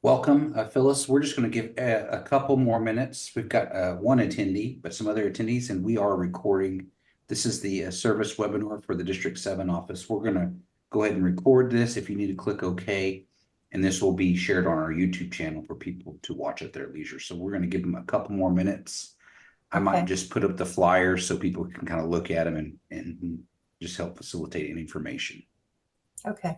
Welcome, Phyllis. We're just going to give a couple more minutes. We've got one attendee, but some other attendees, and we are recording. This is the service webinar for the District 7 office. We're going to go ahead and record this. If you need to click OK, and this will be shared on our YouTube channel for people to watch at their leisure. So we're going to give them a couple more minutes. I might Okay. just put up the flyers so people can kind of look at them and just help facilitate any information. Okay.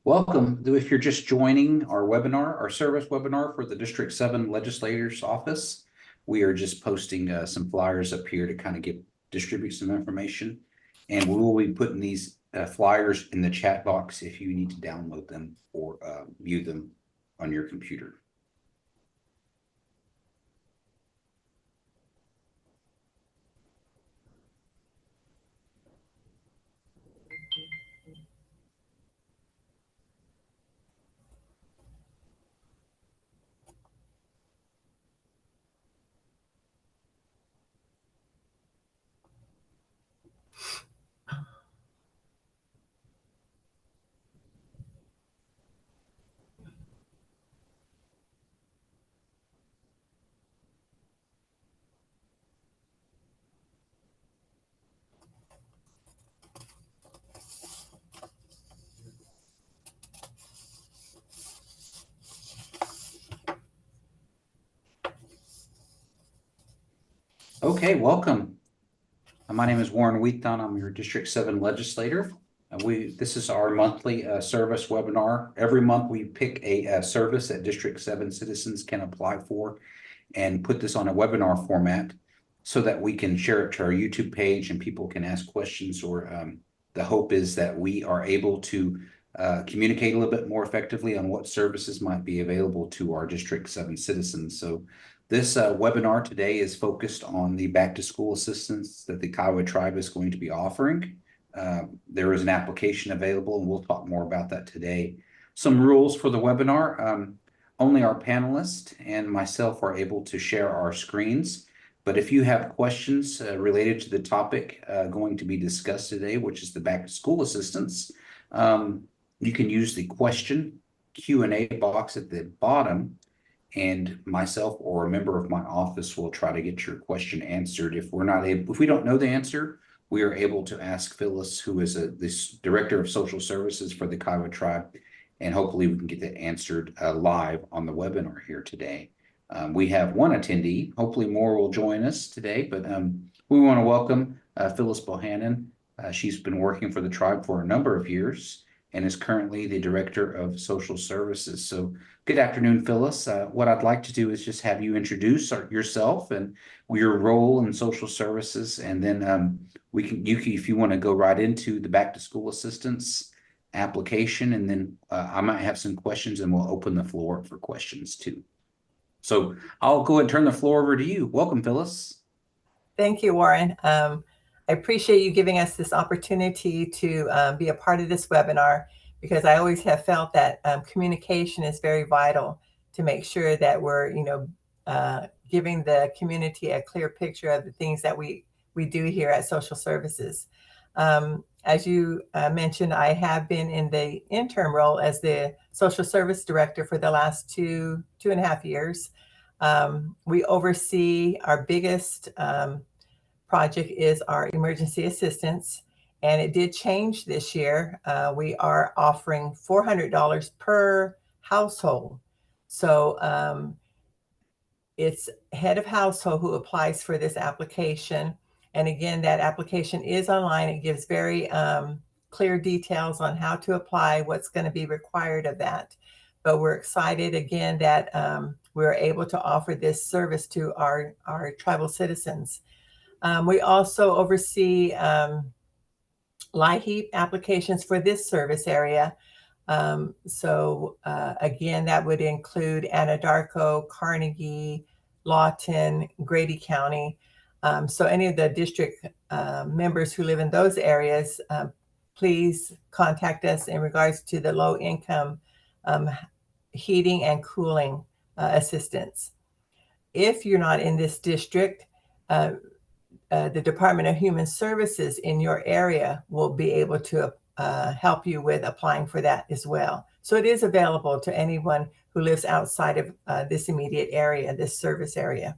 Welcome. If you're just joining our webinar, our service webinar for the District 7 Legislators Office, we are just posting some flyers up here to kind of distribute some information. And we will be putting these flyers in the chat box if you need to download them or view them on your computer. Okay, welcome. My name is Warren Wheaton. I'm your District 7 legislator. This is our monthly service webinar. Every month we pick a service that District 7 citizens can apply for and put this on a webinar format so that we can share it to our YouTube page and people can ask questions, or the hope is that we are able to communicate a little bit more effectively on what services might be available to our District 7 citizens. So this webinar today is focused on the back to school assistance that the Kiowa Tribe is going to be offering. There is an application available, and we'll talk more about that today. Some rules for the webinar. Only our panelists and myself are able to share our screens. But if you have questions related to the topic going to be discussed today, which is the back to school assistance, you can use the question Q&A box at the bottom, and myself or a member of my office will try to get your question answered. If we don't know the answer, we are able to ask Phyllis, who is this director of social services for the Kiowa Tribe, and hopefully we can get that answered live on the webinar here today. We have one attendee. Hopefully more will join us today, but we want to welcome Phyllis Bohanan. She's been working for the tribe for a number of years and is currently the director of social services. So good afternoon, Phyllis. What I'd like to do is just have you introduce yourself and your role in social services, and then if you want to go right into the back to school assistance application, and then I might have some questions and we'll open the floor for questions too. So I'll go ahead and turn the floor over to you. Welcome, Phyllis. Thank you, Warren. I appreciate you giving us this opportunity to be a part of this webinar, because I always have felt that communication is very vital to make sure that we're, giving the community a clear picture of the things that we do here at Social Services. As you mentioned, I have been in the interim role as the social service director for the last two and a half years. We oversee our biggest project is our emergency assistance. And it did change this year. We are offering $400 per household. So it's head of household who applies for this application. And again, that application is online. It gives very clear details on how to apply, what's going to be required of that. But we're excited again that we're able to offer this service to our tribal citizens. We also oversee LIHEAP applications for this service area. Again, that would include Anadarko, Carnegie, Lawton, Grady County. So any of the district members who live in those areas, please contact us in regards to the low income heating and cooling assistance. If you're not in this district, the Department of Human Services in your area will be able to help you with applying for that as well. So it is available to anyone who lives outside of this immediate area, this service area.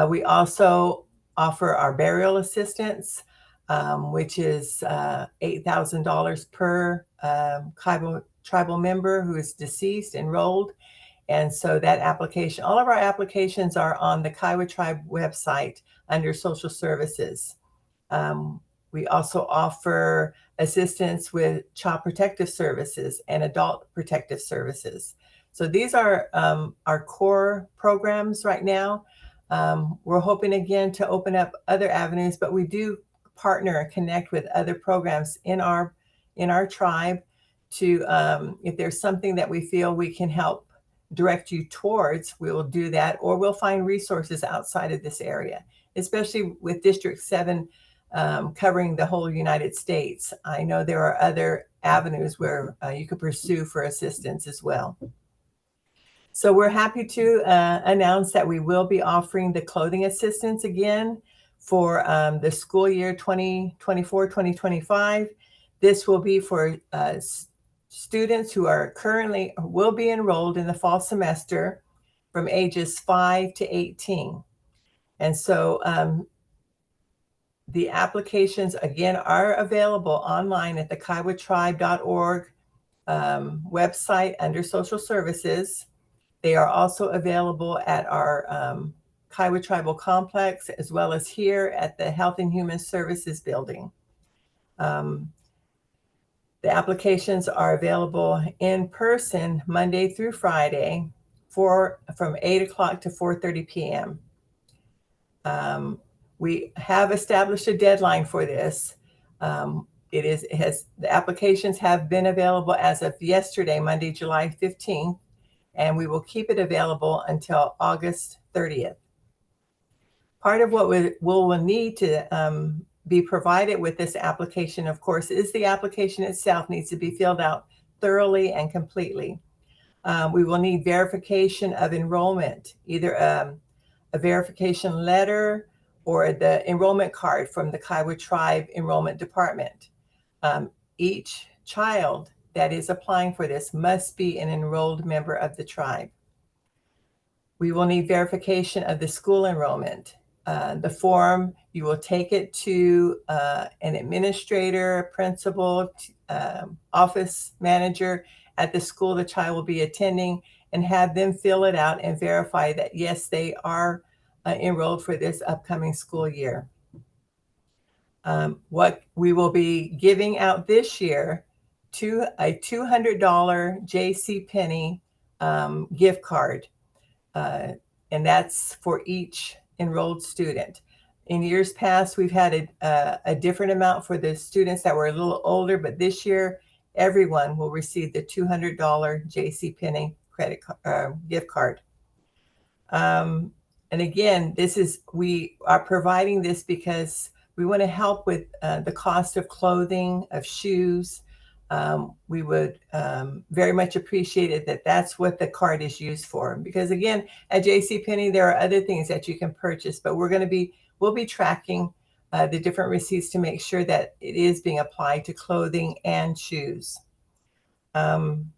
We also offer our burial assistance, which is $8,000 per tribal member who is deceased, enrolled. And so that application, all of our applications are on the Kiowa Tribe website under social services. We also offer assistance with child protective services and adult protective services. So these are our core programs right now. We're hoping again to open up other avenues, but we do partner and connect with other programs in our tribe to, if there's something that we feel we can help direct you towards, we will do that, or we'll find resources outside of this area, especially with District 7 covering the whole United States. I know there are other avenues where you could pursue for assistance as well. So we're happy to announce that we will be offering the clothing assistance again for the school year 2024-2025. This will be for students who are will be enrolled in the fall semester from ages 5 to 18. And so the applications again are available online at the kiowatribe.org website under social services. They are also available at our Kiowa Tribal Complex, as well as here at the Health and Human Services building. The applications are available in person Monday through Friday from 8 o'clock to 4:30 p.m. We have established a deadline for this. The applications have been available as of yesterday, Monday, July 15th, and we will keep it available until August 30th. Part of what we'll need to be provided with this application, of course, is the application itself needs to be filled out thoroughly and completely. We will need verification of enrollment, either a verification letter or the enrollment card from the Kiowa Tribe Enrollment Department. Each child that is applying for this must be an enrolled member of the tribe. We will need verification of the school enrollment. The form, you will take it to an administrator, principal, office manager at the school the child will be attending, and have them fill it out and verify that, yes, they are enrolled for this upcoming school year. What we will be giving out this year to a $200 JCPenney gift card, and that's for each enrolled student. In years past, we've had a different amount for the students that were a little older, but this year, everyone will receive the $200 JCPenney gift card. And again, we are providing this because we want to help with the cost of clothing, of shoes. We would very much appreciate it that that's what the card is used for. Because again, at JCPenney, there are other things that you can purchase, but we'll be tracking the different receipts to make sure that it is being applied to clothing and shoes. Again,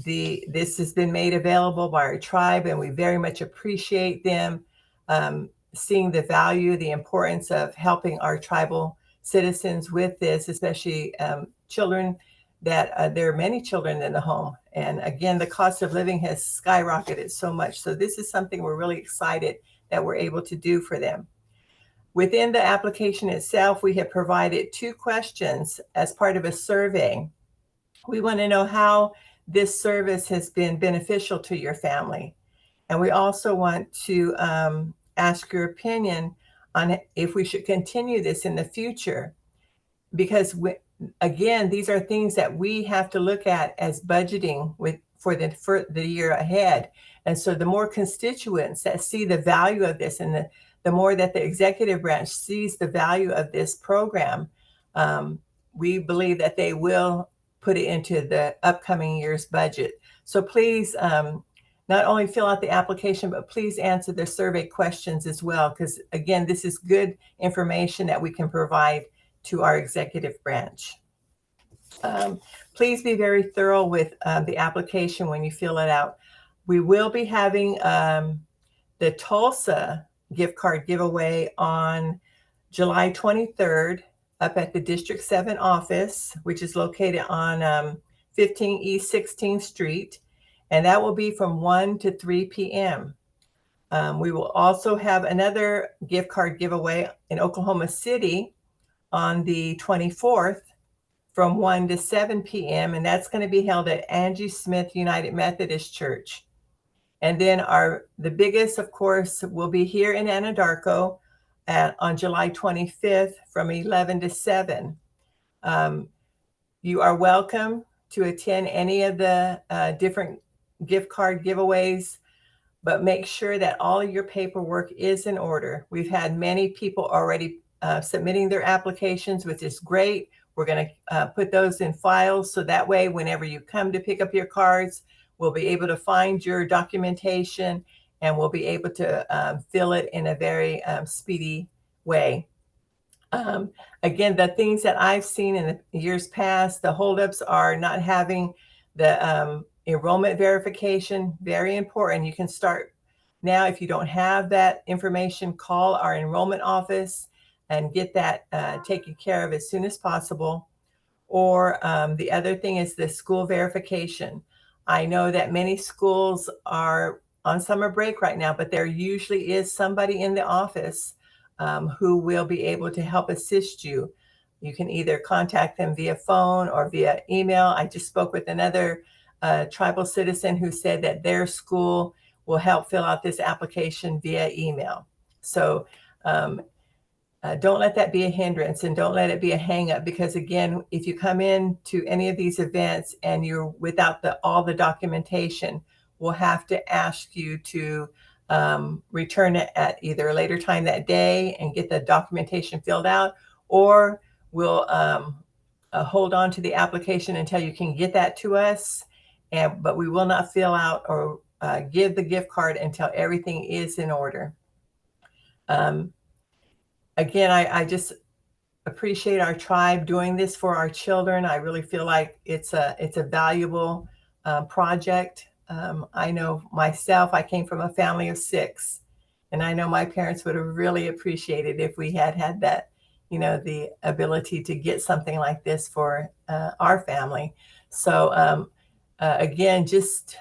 this has been made available by our tribe, and we very much appreciate them seeing the value, the importance of helping our tribal citizens with this, especially children that there are many children in the home. And again, the cost of living has skyrocketed so much. So this is something we're really excited that we're able to do for them. Within the application itself, we have provided 2 questions as part of a survey. We want to know how this service has been beneficial to your family. And we also want to ask your opinion on if we should continue this in the future. Because again, these are things that we have to look at as budgeting for the year ahead. And so the more constituents that see the value of this, and the more that the executive branch sees the value of this program, we believe that they will put it into the upcoming year's budget. So please, not only fill out the application, but please answer the survey questions as well, because again, this is good information that we can provide to our executive branch. Please be very thorough with the application when you fill it out. We will be having the Tulsa gift card giveaway on July 23rd up at the District 7 office, which is located on 15 East 16th Street. And that will be from 1 to 3 p.m. We will also have another gift card giveaway in Oklahoma City on the 24th from 1 to 7 p.m. And that's going to be held at Angie Smith United Methodist Church. And then the biggest, of course, will be here in Anadarko on July 25th from 11 to 7. You are welcome to attend any of the different gift card giveaways, but make sure that all of your paperwork is in order. We've had many people already submitting their applications, which is great. We're going to put those in files so that way whenever you come to pick up your cards, we'll be able to find your documentation and we'll be able to fill it in a very speedy way. Again, the things that I've seen in the years past, the holdups are not having the enrollment verification. Very important. You can start now. If you don't have that information, call our enrollment office and get that taken care of as soon as possible. Or the other thing is the school verification. I know that many schools are on summer break right now, but there usually is somebody in the office who will be able to help assist you. You can either contact them via phone or via email. I just spoke with another tribal citizen who said that their school will help fill out this application via email. So don't let that be a hindrance and don't let it be a hang up, because again, if you come in to any of these events and you're without all the documentation, we'll have to ask you to return it at either a later time that day and get the documentation filled out, or we'll hold on to the application until you can get that to us. But we will not fill out or give the gift card until everything is in order. Again, I just appreciate our tribe doing this for our children. I really feel like it's a valuable project. I know myself, I came from a family of 6, and I know my parents would have really appreciated if we had that, the ability to get something like this for our family. So again, just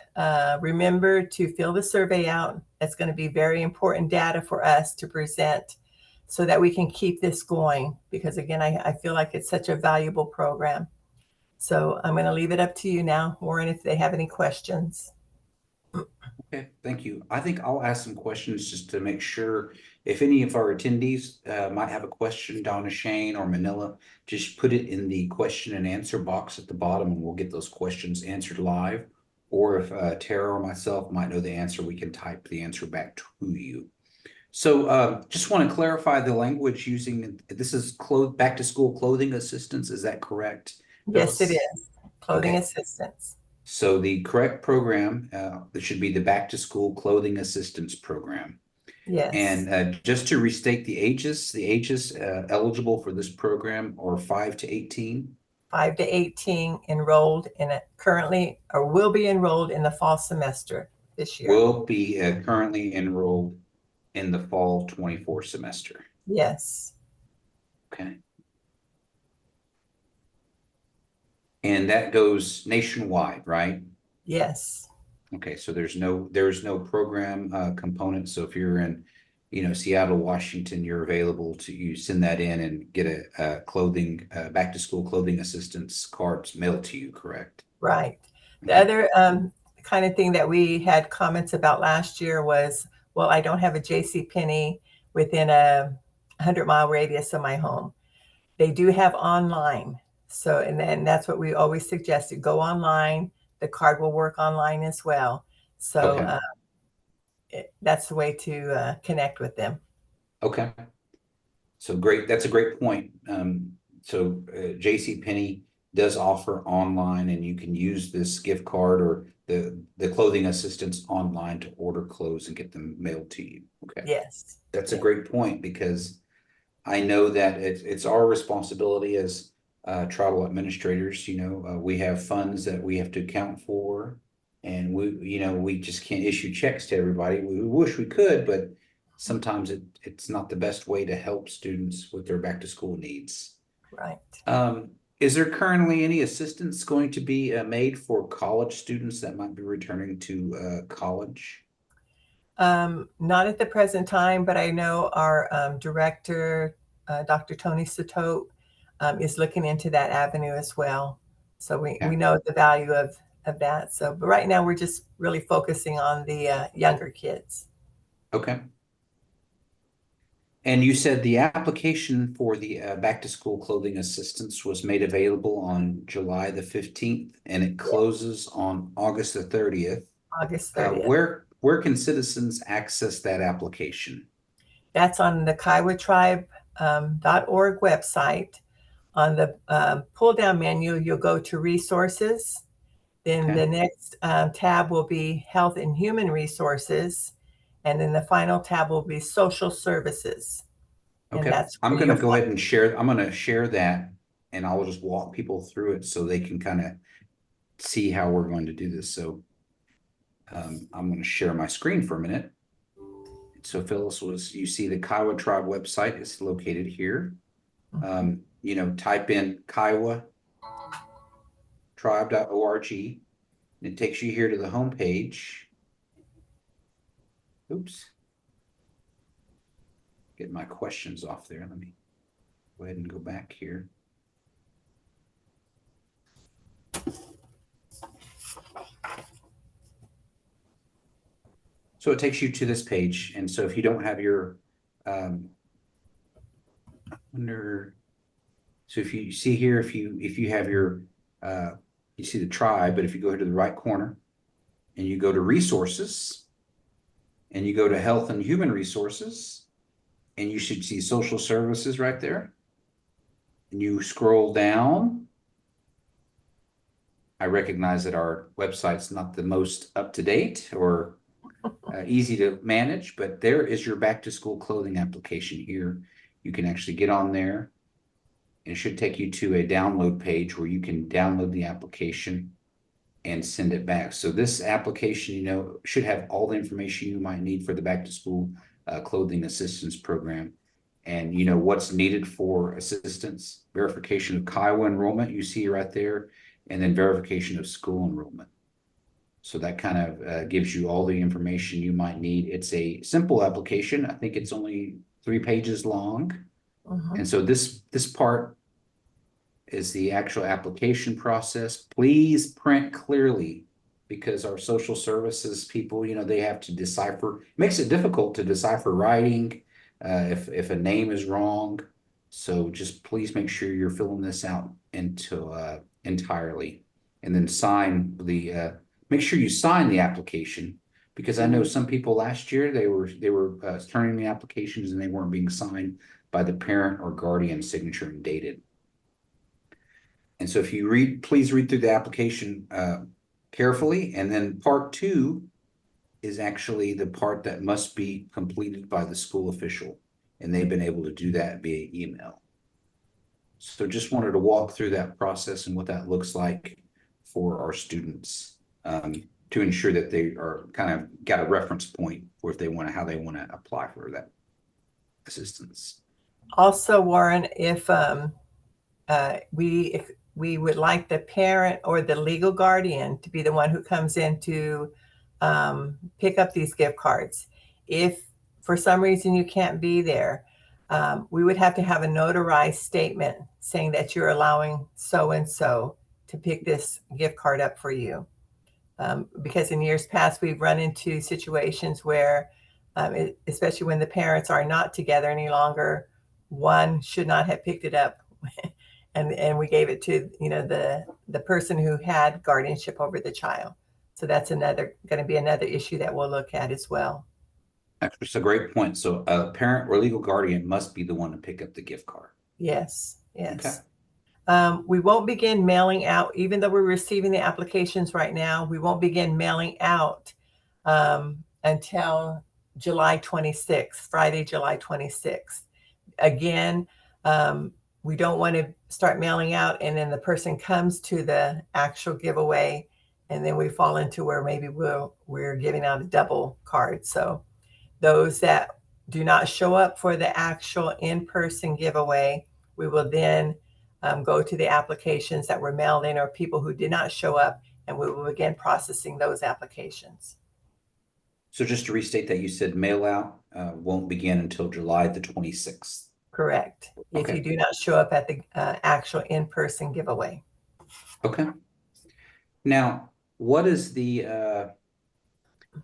remember to fill the survey out. That's going to be very important data for us to present so that we can keep this going, because again, I feel like it's such a valuable program. So I'm going to leave it up to you now, Warren, if they have any questions. Okay, thank you. I think I'll ask some questions just to make sure if any of our attendees might have a question, Donna, Shane, or Manila, just put it in the question and answer box at the bottom and we'll get those questions answered live. Or if Tara or myself might know the answer, we can type the answer back to you. So just want to clarify the language using, this is back to school clothing assistance. Is that correct? Yes, it is. Clothing Okay. assistance. So the correct program, it should be the back to school clothing assistance program. Yes. And just to restate the ages eligible for this program are 5 to 18. 5 to 18 enrolled in it currently, or will be enrolled in the fall semester this year. Will be currently enrolled in the fall 24 semester. Yes. Okay. And that goes nationwide, right? Yes. Okay, so there's no program component. So if you're in, Seattle, Washington, you're available to you send that in and get a clothing back to school clothing assistance cards mailed to you, correct? Right. The Okay. other kind of thing that we had comments about last year was, well, I don't have a J.C. Penney within a 100-mile radius of my home. They do have online. So, and then that's what we always suggested, go online. The card will work online as well. So Okay. that's the way to connect with them. Okay. So great. That's a great point. So J.C. Penney does offer online, and you can use this gift card or the clothing assistance online to order clothes and get them mailed to you. Okay. Yes. That's a Yeah. great point because I know that it's our responsibility as travel administrators. We have funds that we have to account for, and we just can't issue checks to everybody. We wish we could, but sometimes it's not the best way to help students with their back to school needs. Right. Is there currently any assistance going to be made for college students that might be returning to college? Not at the present time, but I know our director, Dr. Tony Satot, is looking into that avenue as well. So we Yeah. know the value of that. So, but right now we're just really focusing on the younger kids. Okay. And you said the application for the back to school clothing assistance was made available on July the 15th and it Yeah, closes on August the 30th. August Uh, 30th. where can citizens access that application? That's on the kiowatribe.org website. On the pull down menu, you'll go to resources. Then Okay. the next tab will be Health and Human Resources. And then the final tab will be Social Services. And Okay. that's where you'll find. I'm going to share that and I'll just walk people through it so they can kind of see how we're going to do this. So I'm going to share my screen for a minute. So Phyllis you see the Kiowa Tribe website is located here. Mhm. Type in kiowatribe.org and it takes you here to the home page. Oops. Get my questions off there. Let me go ahead and go back here. So it takes you to this page. And so if you don't have your under so if you see here, if you have your you see the tribe, but if you go to the right corner and you go to resources and you go to health and human resources, and you should see social services right there. And you scroll down. I recognize that our website's not the most up to date or easy to manage, but there is your back to school clothing application here. You can actually get on there. It should take you to a download page where you can download the application and send it back. So this application, should have all the information you might need for the back to school clothing assistance program. And what's needed for assistance, verification of Kiowa enrollment, you see right there, and then verification of school enrollment. So that kind of gives you all the information you might need. It's a simple application. I think it's only 3 pages long. Mhm. And so this part is the actual application process. Please print clearly because our social services people, they have to decipher. It makes it difficult to decipher writing if a name is wrong. So just please make sure you're filling this out into entirely, and then make sure you sign the application because I know some people last year they were turning the applications and they weren't being signed by the parent or guardian signature and dated. And so if you please read through the application carefully. And then part 2 is actually the part that must be completed by the school official. And they've been able to do that via email. So just wanted to walk through that process and what that looks like for our students. to ensure that they are kind of got a reference point for if they want to, how they want to apply for that assistance. Also, Warren, if we would like the parent or the legal guardian to be the one who comes in to pick up these gift cards. If for some reason you can't be there, we would have to have a notarized statement saying that you're allowing so-and-so to pick this gift card up for you. Because in years past, we've run into situations where, especially when the parents are not together any longer, one should not have picked it up. And we gave it to, the person who had guardianship over the child. So that's going to be another issue that we'll look at as well. That's a great point. So a parent or legal guardian must be the one to pick up the gift card. Yes, yes. Okay. We won't begin mailing out, even though we're receiving the applications right now, we won't begin mailing out until July 26th, Friday, July 26th. Again, we don't want to start mailing out and then the person comes to the actual giveaway and then we fall into where maybe we're giving out a double card. So those that do not show up for the actual in-person giveaway, we will then go to the applications that were mailed in or people who did not show up, and we will begin processing those applications. So just to restate that, you said mail out won't begin until July the 26th. Correct. If Okay. you do not show up at the actual in-person giveaway. Okay. Now, what is the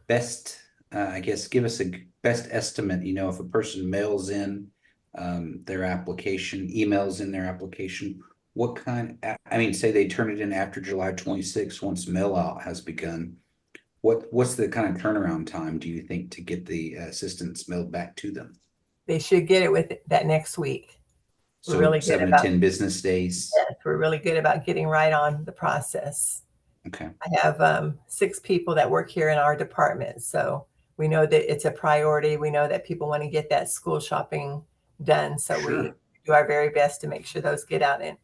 best, I guess, give us a best estimate, if a person mails in their application, emails in their application, what kind, say they turn it in after July 26th, once mail out has begun, what's the kind of turnaround time, do you think, to get the assistance mailed back to them? They should get it with that next week. So we're really 7 to 10 business days. Yes, we're really good about getting right on the process. Okay. I have 6 people that work here in our department, so we know that it's a priority. We know that people want to get that school shopping done, so Sure. we do our very best to make sure those get out. And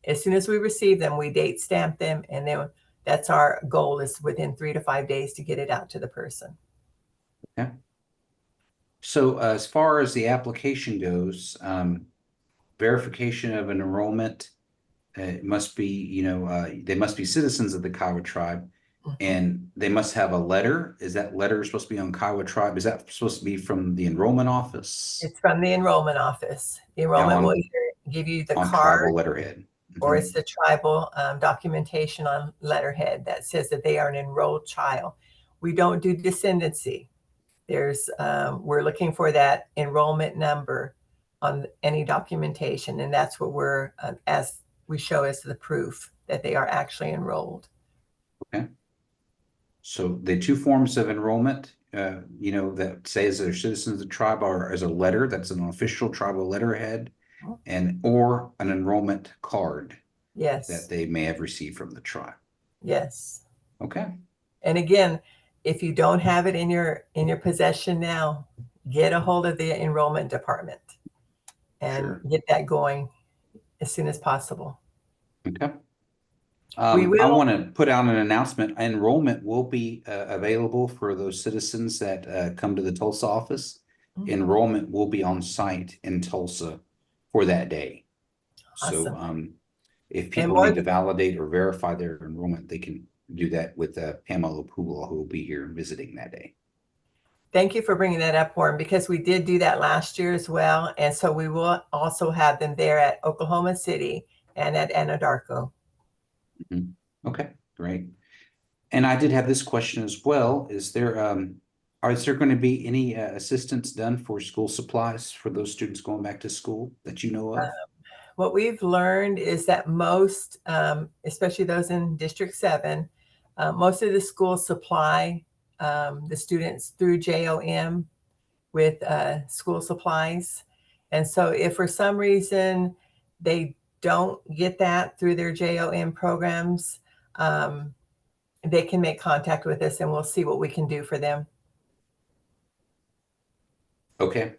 as soon as we receive them, we date stamp them, and then that's our goal, is within 3 to 5 days to get it out to the person. Okay. So as far as the application goes, verification of an enrollment, it must be, they must be citizens of the Kiowa tribe, and they must have a letter. Is that letter supposed to be on Kiowa tribe? Is that supposed to be from the enrollment office? It's from the enrollment office. The enrollment will either give you the on card tribal letterhead, or it's the tribal documentation on letterhead that says that they are an enrolled child. We don't do descendancy. We're looking for that enrollment number on any documentation, and that's what we're as we show as the proof that they are actually enrolled. Okay. So the 2 forms of enrollment, that says they're citizens of the tribe, are as a letter that's an official tribal letterhead, or an enrollment card. Yes. That they may have received from the tribe. Yes. Okay. And again, if you don't have it in your possession now, get a hold of the enrollment department and get that going as soon as possible. Okay. I want to put out an announcement. Enrollment will be available for those citizens that come to the Tulsa office. Enrollment will be on site in Tulsa for that day. Awesome. So if people need to validate or verify their enrollment, they can do that with Pamela Poole, who will be here visiting that day. Thank you for bringing that up, Warren, because we did do that last year as well. And so we will also have them there at Oklahoma City and at Anadarko. Okay, great. And I did have this question as well. Is there going to be any assistance done for school supplies for those students going back to school that you know of? What we've learned is that most, especially those in District 7, most of the schools supply the students through JOM with school supplies. And so if for some reason they don't get that through their JOM programs, they can make contact with us and we'll see what we can do for them. Okay.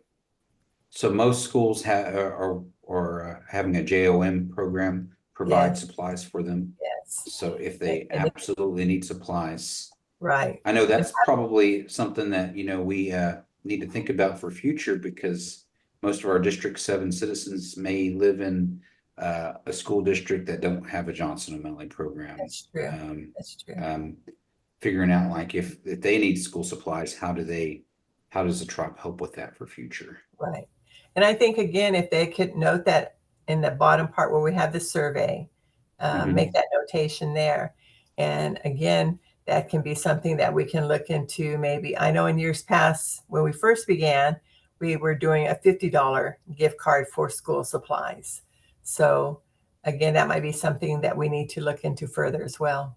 So most schools are having a JOM program, provide supplies for them. Yes. So if they absolutely need supplies, Right. I know And that's probably something that, we need to think about for future because most of our District 7 citizens may live in a school district that don't have a Johnson O'Malley program. that's true. Um, That's true. um, Figuring out like if they need school supplies, how does the tribe help with that for future? Right. And I think, again, if they could note that in the bottom part where we have the survey, make Mhm. that notation there. And again, that can be something that we can look into maybe. I know in years past, when we first began, we were doing a $50 gift card for school supplies. So again, that might be something that we need to look into further as well.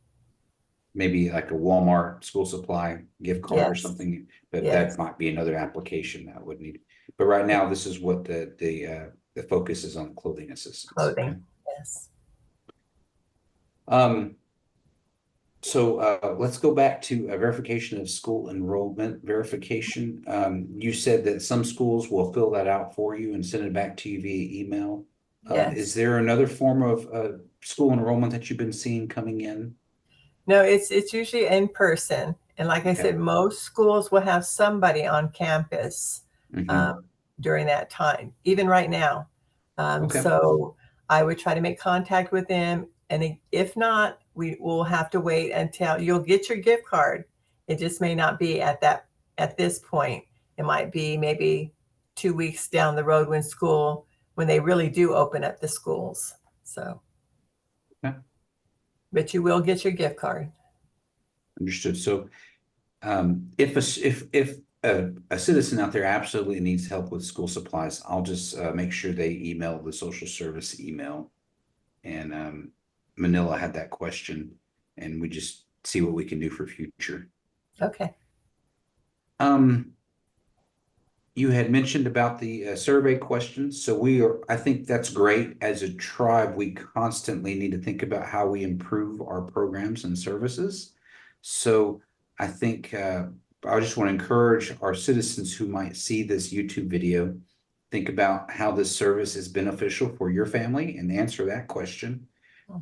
Maybe like a Walmart school supply gift card or Yes, something, but that yes, might be another application that would need. But right now, this is what the focus is on clothing assistance. Okay. clothing. Yes, Um, so let's go back to a verification of school enrollment verification. You said that some schools will fill that out for you and send it back to you via email. Is yes. there another form of school enrollment that you've been seeing coming in? No, it's usually in person. And like I Okay. said, most schools will have somebody on campus um, Hmm. during that time, even right now. Okay. So I would try to make contact with them. And if not, we will have to wait until you'll get your gift card. It just may not be at this point. It might be maybe 2 weeks down the road when they really do open up the schools. So, Okay. but you will get your gift card. Understood. So if a citizen out there absolutely needs help with school supplies, I'll just make sure they email the social service email. And Manila had that question, and we just see what we can do for future. Okay. Um, you had mentioned about the survey questions. So I think that's great. As a tribe, we constantly need to think about how we improve our programs and services. So I think I just want to encourage our citizens who might see this YouTube video, think about how this service is beneficial for your family and answer that question.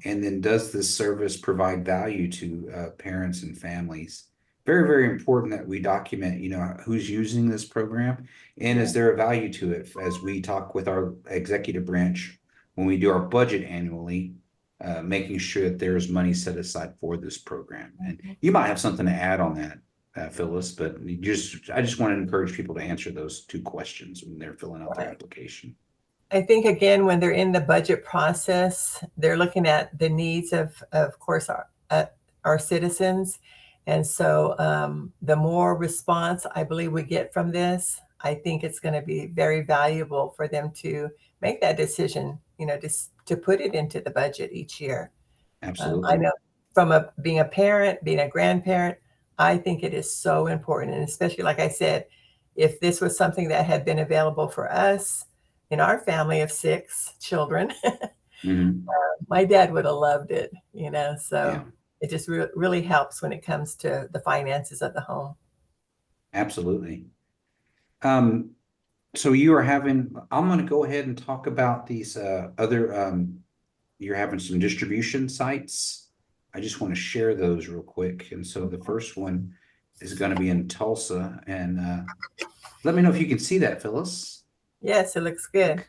And then does this service provide value to parents and families? Very, very important that we document, who's using this program and is Yeah. there a value to it as we talk with our executive branch when we do our budget annually, making sure that there is money set aside for this program. And Mhm. you might have something to add on that, Phyllis, but I just want to encourage people to answer those two questions when they're filling out their Right. application. I think again, when they're in the budget process, they're looking at the needs of course, our citizens. And so the more response I believe we get from this, I think it's going to be very valuable for them to make that decision, just to put it into the budget each year. I Absolutely. know being a parent, being a grandparent, I think it is so important. And especially, like I said, if this was something that had been available for us in our family of 6 children, Hmm. my dad would have loved it, Yeah, so it just really helps when it comes to the finances of the home. absolutely. Um, so I'm going to go ahead and talk about these other, you're having some distribution sites. I just want to share those real quick. And so the first one is going to be in Tulsa. And let me know if you can see that, Phyllis. Yes, it looks good. Okay.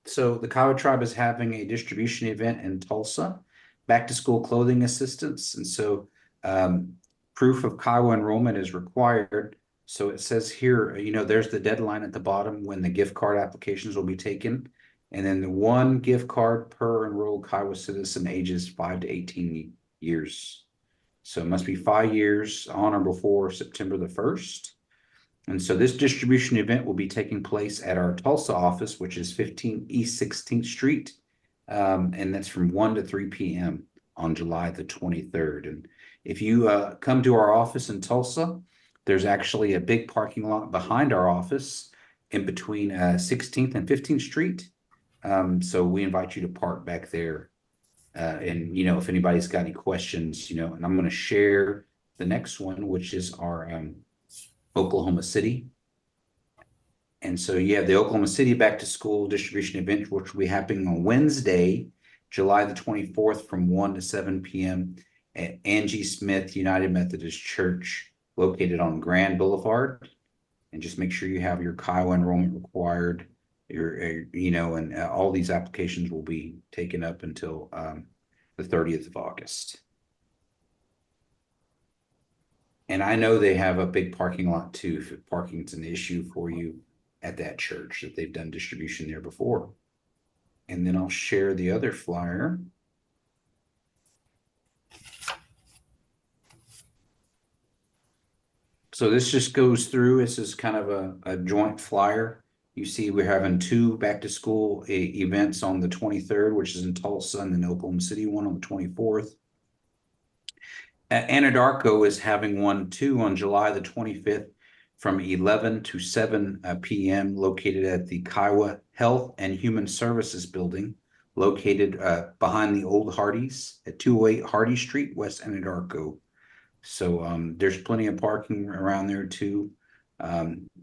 So the Kiowa Tribe is having a distribution event in Tulsa, back to school clothing assistance. And so um, proof of Kiowa enrollment is required. So it says here, there's the deadline at the bottom when the gift card applications will be taken. And then the one gift card per enrolled Kiowa citizen ages 5 to 18 years. So it must be 5 years on or before September the 1st. And so this distribution event will be taking place at our Tulsa office, which is 15 East 16th Street. And that's from 1 to 3 p.m. on July the 23rd. And if you come to our office in Tulsa, there's actually a big parking lot behind our office in between 16th and 15th Street. So we invite you to park back there. And, if anybody's got any questions, and I'm going to share the next one, which is our Oklahoma City. And so you have the Oklahoma City Back to School distribution event, which will be happening on Wednesday, July the 24th from 1 to 7 p.m. at Angie Smith United Methodist Church located on Grand Boulevard. And just make sure you have your Kiowa enrollment required. And all these applications will be taken up until the 30th of August. And I know they have a big parking lot too, if parking's an issue for you at that church, that they've done distribution there before. And then I'll share the other flyer. So this just goes through, this is kind of a joint flyer. You see we're having two back to school events on the 23rd, which is in Tulsa, and then Oklahoma City one on the 24th. Anadarko is having one too on July the 25th from 11 to 7 p.m. located at the Kiowa Health and Human Services Building, located behind the old Hardee's at 208 Hardy Street, West Anadarko. So there's plenty of parking around there too.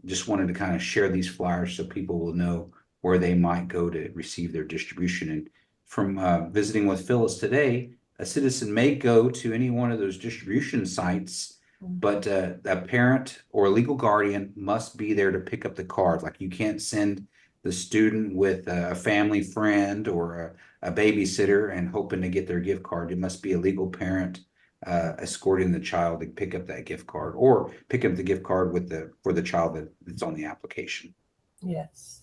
Just wanted to kind of share these flyers so people will know where they might go to receive their distribution. And from visiting with Phyllis today, a citizen may go to any one of those distribution sites, but a parent or a legal guardian must be there to pick up the card. Like you can't send the student with a family friend or a babysitter and hoping to get their gift card. It must be a legal parent escorting the child to pick up that gift card, or pick up the gift card for the child that's on the application. Yes.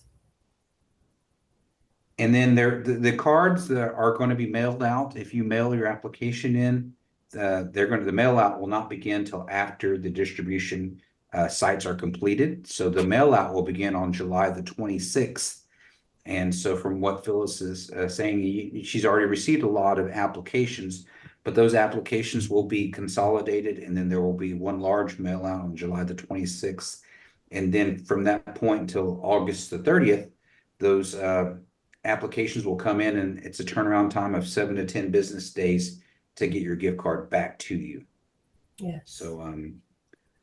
And then the cards that are going to be mailed out, if you mail your application in, the mail out will not begin till after the distribution sites are completed. So the mail out will begin on July the 26th. And so from what Phyllis is saying, she's already received a lot of applications, but those applications will be consolidated, and then there will be one large mail out on July the 26th. And then from that point until August the 30th, those applications will come in, and it's a turnaround time of 7 to 10 business days to get your gift card back to you. Yes. So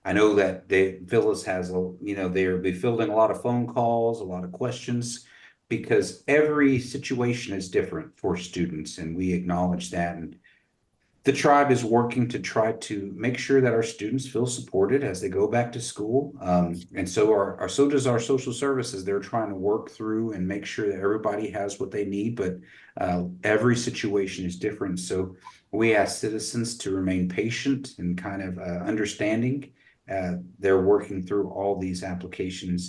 I know that Phyllis has, they'll be fielding a lot of phone calls, a lot of questions, because every situation is different for students, and we acknowledge that. And the tribe is working to try to make sure that our students feel supported as they go back to school. And so does our social services. They're trying to work through and make sure that everybody has what they need, but every situation is different. So we ask citizens to remain patient and kind of understanding. They're working through all these applications,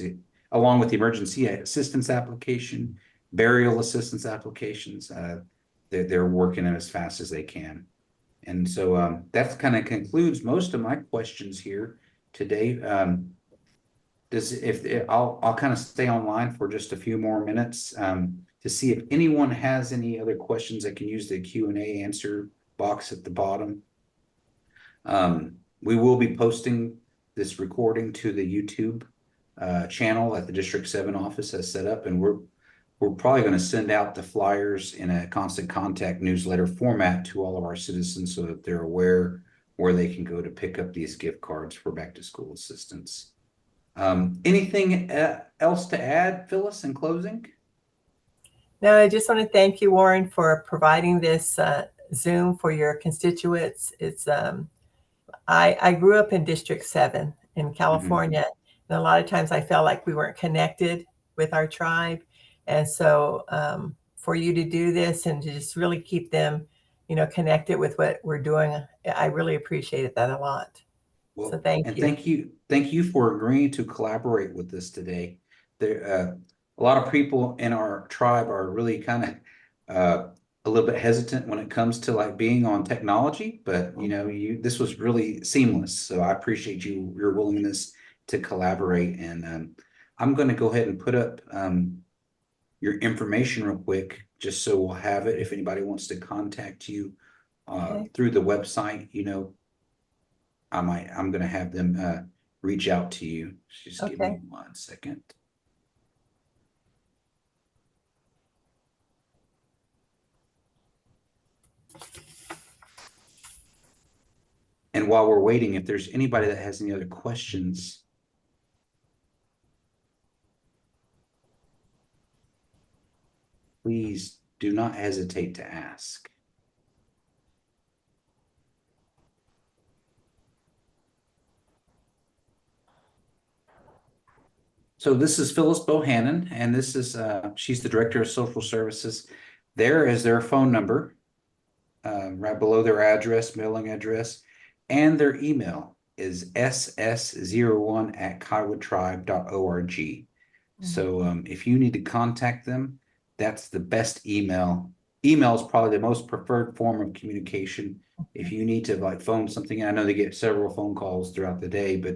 along with the emergency assistance application, burial assistance applications. They're working as fast as they can. And so that kind of concludes most of my questions here today. I'll kind of stay online for just a few more minutes to see if anyone has any other questions. I can use the Q&A answer box at the bottom. We will be posting this recording to the YouTube channel that the District 7 office has set up, and we're probably going to send out the flyers in a constant contact newsletter format to all of our citizens so that they're aware where they can go to pick up these gift cards for back to school assistance. Anything else to add, Phyllis, in closing? No, I just want to thank you, Warren, for providing this Zoom for your constituents. It's I grew up in District 7 in California, and a lot of times I felt like we weren't connected with our tribe. And so for you to do this and to just really keep them, connected with what we're doing, I really appreciated that a lot. Well, so thank and you. thank you for agreeing to collaborate with us today. There, a lot of people in our tribe are really kind of a little bit hesitant when it comes to like being on technology, but this was really seamless. So I appreciate your willingness to collaborate. And I'm going to go ahead and put up your information real quick, just so we'll have it if anybody wants to contact you Okay. through the website. I'm going to have them reach out to you. Just give me Okay. 1 second. And while we're waiting, if there's anybody that has any other questions, please do not hesitate to ask. So this is Phyllis Bohanan, and this is she's the Director of Social Services. There is their phone number, right below their address, mailing address, and their email is ss01@kiowatribe.org. So if you need to contact them, that's the best email. Email is probably the most preferred form of communication. If you need to like phone something, I know they get several phone calls throughout the day, but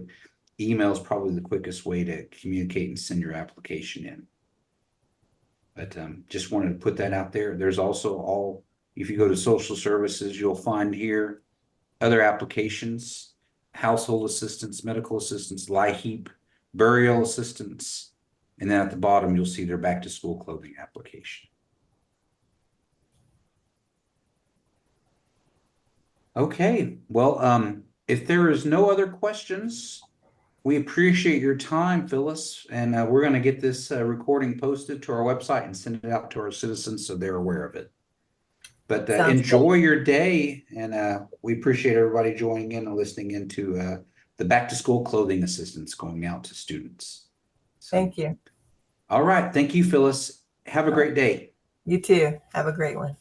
email is probably the quickest way to communicate and send your application in. But just wanted to put that out there. There's also if you go to social services, you'll find here other applications, household assistance, medical assistance, LIHEAP, burial assistance. And then at the bottom, you'll see their back to school clothing application. Okay, well, if there is no other questions, we appreciate your time, Phyllis, and we're going to get this recording posted to our website and send it out to our citizens so they're aware of it. But Sounds enjoy good. your day, and we appreciate everybody joining in and listening into the back to school clothing assistance going out to students. So, Thank you. all right, thank you, Phyllis. Have a All right. great day. You too. Have a great one.